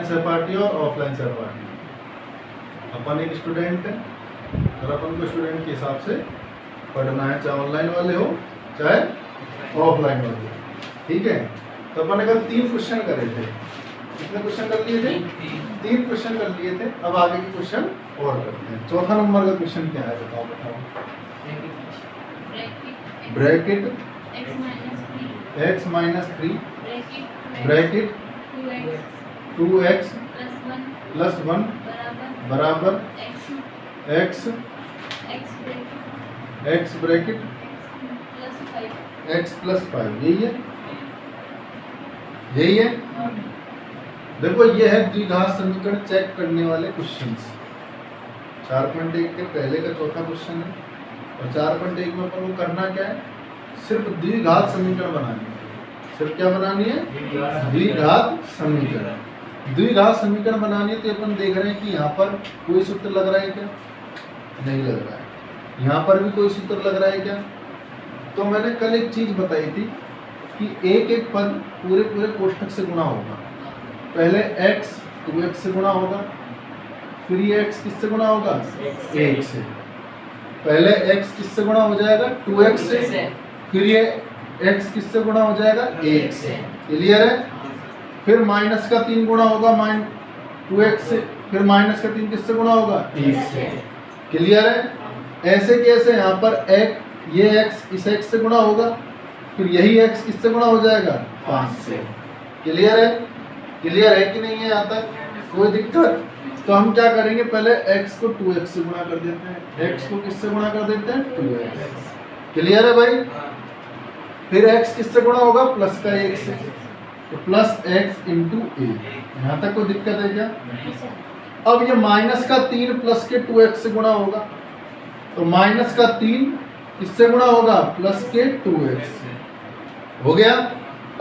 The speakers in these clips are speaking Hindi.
सहपाठी और ऑफलाइन सहपाठी। अपन एक स्टूडेंट है और अपन को स्टूडेंट के हिसाब से पढ़ना है, चाहे ऑनलाइन वाले हो चाहे ऑफलाइन वाले हो, ठीक है। तो अपन ने कल 3 क्वेश्चन करे थे। कितने क्वेश्चन कर लिए थे? 3 क्वेश्चन कर लिए थे। अब आगे के क्वेश्चन और करते हैं। चौथा नंबर का क्वेश्चन क्या है बताओ। Bracket x minus 3 bracket 2x plus 1 बराबर x ब्रैकेट x प्लस 5। यही है। देखो ये है द्विघात समीकरण चेक करने वाले क्वेश्चंस। 4.1 के पहले का चौथा क्वेश्चन है और 4.1 में अपन को करना क्या है, सिर्फ द्विघात समीकरण बनानी है। सिर्फ क्या बनानी है? द्विघात समीकरण। द्विघात समीकरण बनानी है तो अपन देख रहे हैं कि यहाँ पर कोई सूत्र लग रहा है क्या? नहीं लग रहा है। यहाँ पर भी कोई सूत्र लग रहा है क्या? तो मैंने कल एक चीज बताई थी कि एक एक पद पूरे कोष्ठक से गुणा होगा। पहले x 2x से गुणा होगा, फिर ये x किससे गुणा होगा? 1 से। पहले x किससे गुणा हो जाएगा? 2x से। फिर ये x किससे गुणा हो जाएगा? 1 से। क्लियर है? फिर माइनस का 3 गुणा होगा 2x से। फिर माइनस का 3 किससे गुणा होगा? 1 से। क्लियर है? ऐसे कैसे यहाँ पर ये x इस x से गुणा होगा, फिर यही x किससे गुणा हो जाएगा? 5 से। क्लियर है? क्लियर है कि नहीं है? यहाँ तक कोई दिक्कत? तो हम क्या करेंगे, पहले x को 2x से गुणा कर देते हैं। x को किससे गुणा कर देते हैं? 2x। क्लियर है भाई? फिर x किससे गुणा होगा? प्लस का 1 से। तो प्लस x इंटू ए। यहाँ तक कोई दिक्कत है क्या? अब ये माइनस का 3 प्लस के 2x से गुणा होगा, तो माइनस का 3 किससे गुणा होगा? प्लस के 2x से। हो गया।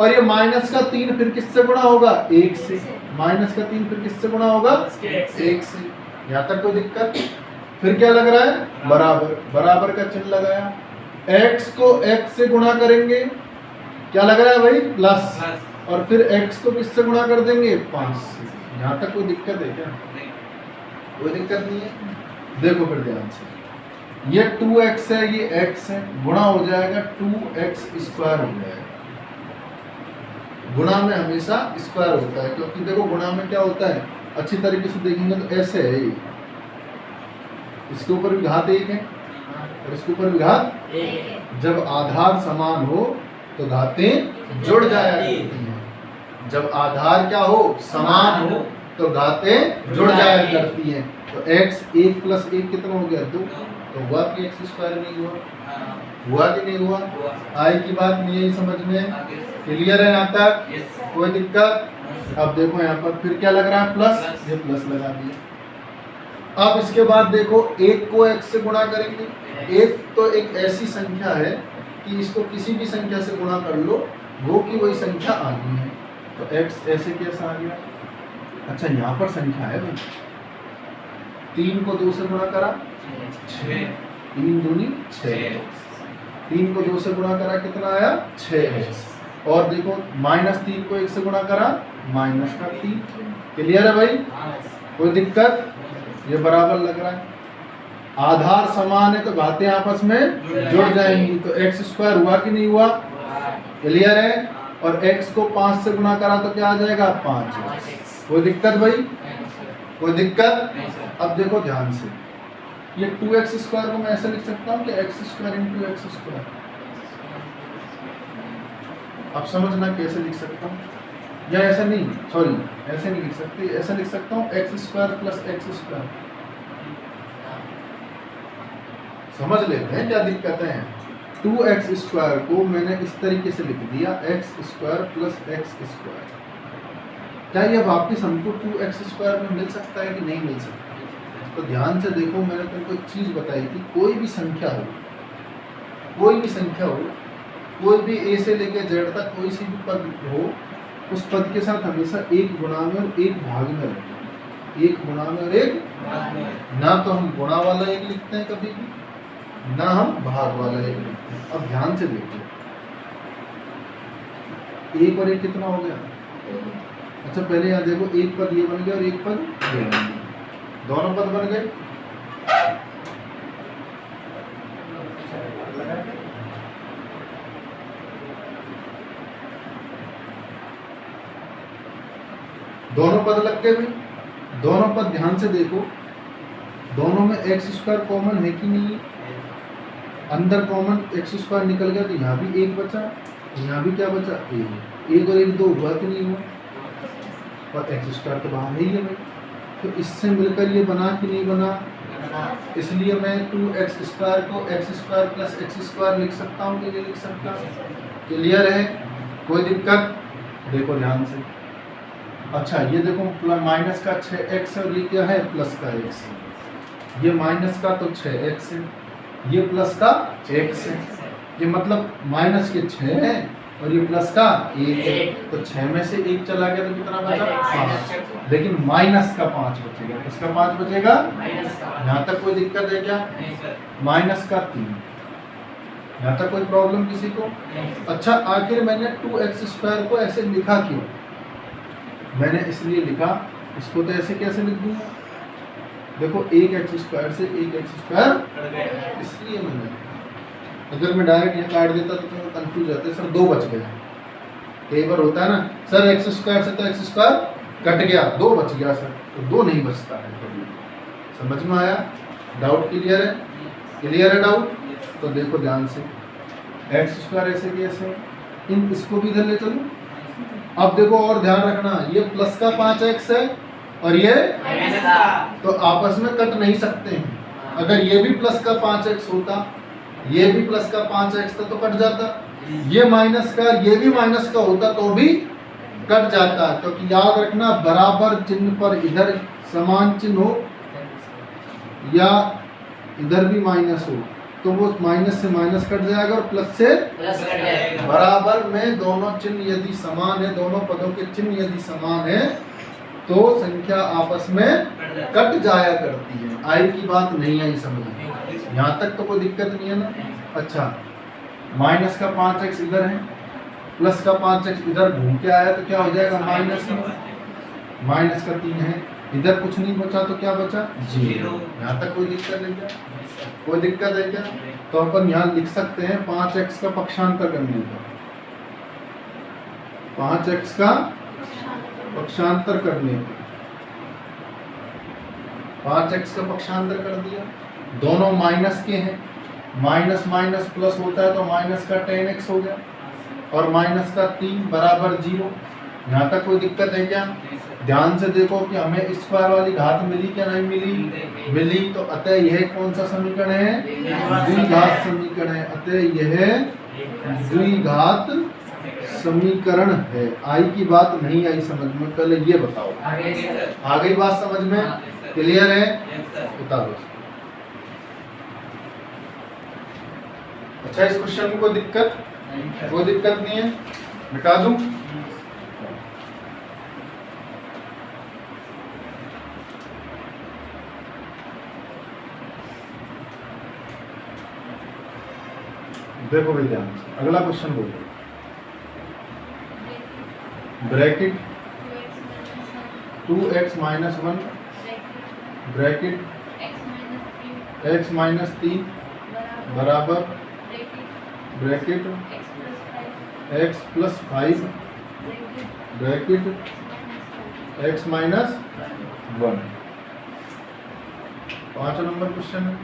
और ये माइनस का 3 फिर किससे गुणा होगा? 1 से। माइनस का 3 फिर किससे गुणा होगा? 1 से। यहाँ तक कोई दिक्कत? फिर क्या लग रहा है? बराबर। बराबर का चिन्ह लगाया। x को x से गुणा करेंगे, क्या लग रहा है भाई? प्लस। और फिर x को किससे गुणा कर देंगे? 5 से। यहाँ तक कोई दिक्कत है क्या? कोई दिक्कत नहीं है। देखो फिर ध्यान से, ये 2x है, ये x है, गुणा हो जाएगा 2x स्क्वायर हो जाएगा। गुणा में हमेशा स्क्वायर होता है, क्योंकि देखो गुणा में क्या होता है, अच्छी तरीके से देखेंगे तो ऐसे है ये, इसके ऊपर भी घात 1 है और इसके ऊपर भी घात 1। जब आधार समान हो तो घातें जुड़ जाया करती हैं। जब आधार क्या हो? समान हो तो घातें जुड़ जाया करती हैं। तो x 1 प्लस 1 कितना हो गया? 2। तो हुआ कि x स्क्वायर नहीं हुआ? हुआ कि नहीं हुआ? आई की बात नहीं है समझ में? क्लियर है यहाँ तक? कोई दिक्कत? अब देखो यहाँ पर फिर क्या लग रहा है? प्लस। ये प्लस लगा दिया। अब इसके बाद देखो 1 को x से गुणा करेंगे। 1 तो एक ऐसी संख्या है कि इसको किसी भी संख्या से गुणा कर लो, वो की वही संख्या आ गई है। तो x ऐसे कैसा आ गया? अच्छा यहाँ पर संख्या है भाई, 3 को 2 से गुणा करा 6, 3 दूनी 6। 3 को 2 से गुणा करा कितना आया? 6x। और देखो -3 को 1 से गुणा करा -3। क्लियर है भाई? कोई दिक्कत? ये बराबर लग रहा है। आधार समान है तो घातें आपस में जुड़ जाएंगी। तो x स्क्वायर हुआ कि नहीं हुआ? क्लियर है? और x को 5 से गुणा करा तो क्या आ जाएगा? 5। कोई दिक्कत भाई? कोई दिक्कत? अब देखो ध्यान से, ये 2x स्क्वायर को मैं ऐसे लिख सकता हूँ कि x square into x square. अब समझना कैसे लिख सकता हूँ, या ऐसा नहीं, सॉरी ऐसे नहीं लिख सकते, ऐसा लिख सकता हूँ x square plus x square. समझ लेते हैं क्या दिक्कत है। 2x स्क्वायर को मैंने इस तरीके से लिख दिया, x square plus x square. क्या ये वापिस हमको 2x स्क्वायर में मिल सकता है कि नहीं मिल सकता? तो ध्यान से देखो, मैंने तुमको एक चीज बताई थी, कोई भी संख्या हो, कोई भी संख्या हो, कोई भी a से लेकर z तक कोई सी भी पद हो, उस पद के साथ हमेशा एक गुणा में और एक भाग में रखें। एक गुणा में और एक भाग में। ना तो हम गुणा वाला एक लिखते हैं कभी भी, ना हम भाग वाला एक लिखते हैं। अब ध्यान से देखो, 1 और 1 कितना हो गया? अच्छा पहले यहाँ देखो, एक पद ये बन गया और एक पद ये बन गया, दोनों पद बन गए। दोनों पद लग गए भाई, दोनों पद ध्यान से देखो, दोनों में एक्स स्क्वायर कॉमन है कि नहीं? अंदर कॉमन एक्स स्क्वायर निकल गया तो यहाँ भी एक बचा, यहाँ भी क्या बचा? एक और एक दो हुआ कि नहीं हुआ? और एक्स स्क्वायर तो बाहर ही है भाई, तो इससे मिलकर ये बना कि नहीं बना? इसलिए मैं 2x स्क्वायर को x square plus x square लिख सकता हूँ कि नहीं लिख सकता? क्लियर है? कोई दिक्कत? देखो ध्यान से। अच्छा ये देखो, माइनस का 6x है और ये क्या है? प्लस का x है। ये माइनस का तो 6x है, ये प्लस का x है। ये मतलब माइनस के 6 है और ये प्लस का 1 है, तो 6 में से 1 चला गया तो कितना बचा? 5। लेकिन माइनस का 5 बचेगा। किसका 5 बचेगा? यहाँ तक कोई दिक्कत है क्या? माइनस का 3। यहाँ तक कोई प्रॉब्लम किसी को? अच्छा आखिर मैंने 2x स्क्वायर को ऐसे लिखा क्यों? मैंने इसलिए लिखा, इसको तो ऐसे कैसे लिख दूंगा? देखो एक एक्स स्क्वायर से एक एक्स स्क्वायर, इसलिए मैंने, अगर मैं डायरेक्ट यहाँ काट देता तो तुम्हें कंफ्यूज जाते सर 2 बच गया। कई बार होता है ना सर, एक्स स्क्वायर से तो एक्स स्क्वायर कट गया, 2 बच गया सर, तो 2 नहीं बचता है कभी। समझ में आया? डाउट क्लियर है? क्लियर है डाउट? तो देखो ध्यान से, एक्स स्क्वायर ऐसे कैसे, इन इसको भी इधर ले चलो। अब देखो और ध्यान रखना, ये प्लस का 5x है और ये तो आपस में कट नहीं सकते हैं। अगर ये भी प्लस का 5x होता, ये भी प्लस का 5x था तो कट जाता, ये माइनस का ये भी माइनस का होता तो भी कट जाता। क्योंकि याद रखना, बराबर चिन्ह पर इधर समान चिन्ह हो या इधर भी माइनस हो तो वो माइनस से माइनस कट जाएगा और प्लस से प्लस कट जाएगा। बराबर में दोनों चिन्ह यदि समान है, दोनों पदों के चिन्ह यदि समान है तो संख्या आपस में कट जाया करती है। आई की बात नहीं आई समझ में? यहाँ तक तो कोई दिक्कत नहीं है ना? अच्छा माइनस का 5x इधर है, प्लस का 5x इधर घूम के आया तो क्या हो जाएगा? माइनस में। माइनस का 3 है, इधर कुछ नहीं बचा तो क्या बचा? 0। यहाँ तक कोई दिक्कत नहीं क्या? कोई दिक्कत है क्या? तो अपन यहाँ लिख सकते हैं 5x का पक्षांतर करने का, 5x का पक्षांतर करने का, 5x का पक्षांतर कर दिया। दोनों माइनस के हैं, माइनस माइनस प्लस होता है तो माइनस का 10x हो गया और माइनस का 3 बराबर 0। यहाँ तक कोई दिक्कत है क्या? ध्यान से देखो कि हमें स्क्वायर वाली घात मिली क्या नहीं मिली? मिली। तो अतः यह कौन सा समीकरण है? द्विघात समीकरण है। अतः यह द्विघात समीकरण है। आई की बात नहीं आई समझ में? पहले ये बताओ, आ गई बात समझ में? क्लियर है? बता दो। अच्छा इस क्वेश्चन में कोई दिक्कत? कोई दिक्कत नहीं है, मिटा दूं? देखो भाई ध्यान से, अगला क्वेश्चन बोलो। Bracket 2x minus 1 bracket x minus 3 बराबर bracket x plus 5 bracket x minus 1। 5 number question है।